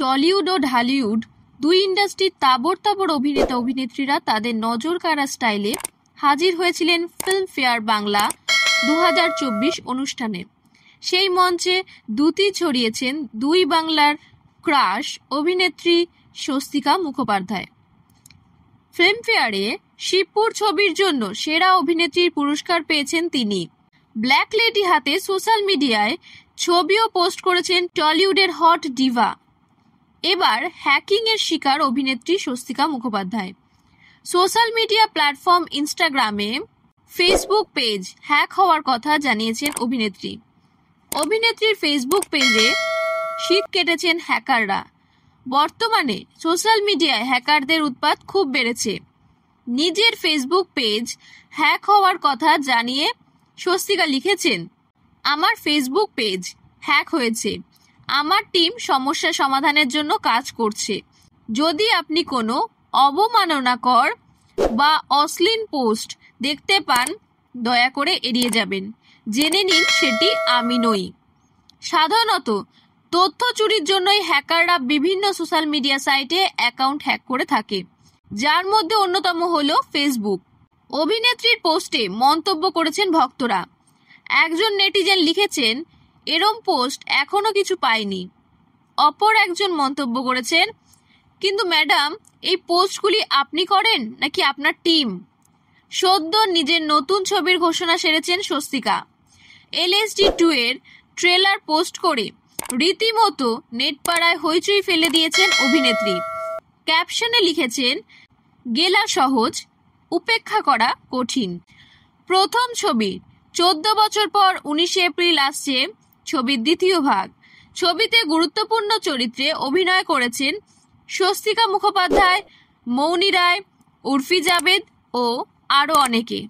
Tollywood ও ঢালিউড দুই ইন্ডাস্ট্রির তাবড় তাবড় অভিনেতা অভিনেত্রীরা তাদের নজর কাড়া স্টাইলে হাজির হয়েছিলেন ফিল্মফেয়ার বাংলা 2024 অনুষ্ঠানে। সেই মঞ্চে দ্যুতি ছড়িয়েছেন দুই বাংলার ক্রাশ অভিনেত্রী স্বস্তিকা মুখোপাধ্যায়। ফিল্মফেয়ারে শিবপুর ছবির জন্য সেরা অভিনেত্রীর পুরস্কার পেয়েছেন তিনি। ব্ল্যাক লেডি হাতে সোশ্যাল মিডিয়ায় ছবিও পোস্ট করেছেন টলিউডের হট ডিভা। এবার হ্যাকিং এর শিকার অভিনেত্রী Swastika Mukhopadhyay. Social media platform ইনস্টাগ্রামে ফেসবুক পেজ হ্যাক হওয়ার কথা জানিয়েছেন অভিনেত্রী। অভিনেত্রীর ফেসবুক পেজে শীত কেটেছেন হ্যাকাররা। বর্তমানে সোশ্যাল মিডিয়ায় হ্যাকারদের উৎপাত খুব বেড়েছে। নিজের ফেসবুক পেজ হ্যাক হওয়ার কথা জানিয়ে স্বস্তিকা লিখেছেন, আমার ফেসবুক পেজ হ্যাক হয়েছে। আমার টিম সমস্যা সমাধানের জন্য কাজ করছে। যদি আপনি কোনো অবমাননাকর বা অশ্লীল পোস্ট দেখতে পান দয়া করে এড়িয়ে যাবেন। জেনে নিন সেটি আমি নই। সাধারণত তথ্য চুরির জন্যই হ্যাকাররা বিভিন্ন সোশ্যাল মিডিয়া সাইটে অ্যাকাউন্ট হ্যাক করে থাকে, যার মধ্যে অন্যতম হলো ফেসবুক। অভিনেত্রীর পোস্টে মন্তব্য করেছেন ভক্তরা। একজন নেটিজেন লিখেছেন, এরম পোস্ট এখনো কিছু পাইনি। অপর একজন মন্তব্য করেছেন, কিন্তু ম্যাডাম এই পোস্টগুলি আপনি করেন নাকি আপনার টিম? সদ্য নিজের নতুন ছবির ঘোষণা সেরেছেন স্বস্তিকা। LSD2 এর ট্রেলার পোস্ট করে রীতিমতো নেটপাড়ায় হইচই ফেলে দিয়েছেন অভিনেত্রী। ক্যাপশনে লিখেছেন, গেলা সহজ, উপেক্ষা করা কঠিন। প্রথম ছবি 14 বছর পর 19 এপ্রিল আসছে ছবির দ্বিতীয় ভাগ। ছবিতে গুরুত্বপূর্ণ চরিত্রে অভিনয় করেছেন স্বস্তিকা মুখোপাধ্যায়, মৌনি রায়, উর্ফি জাভেদ ও আরও অনেকে।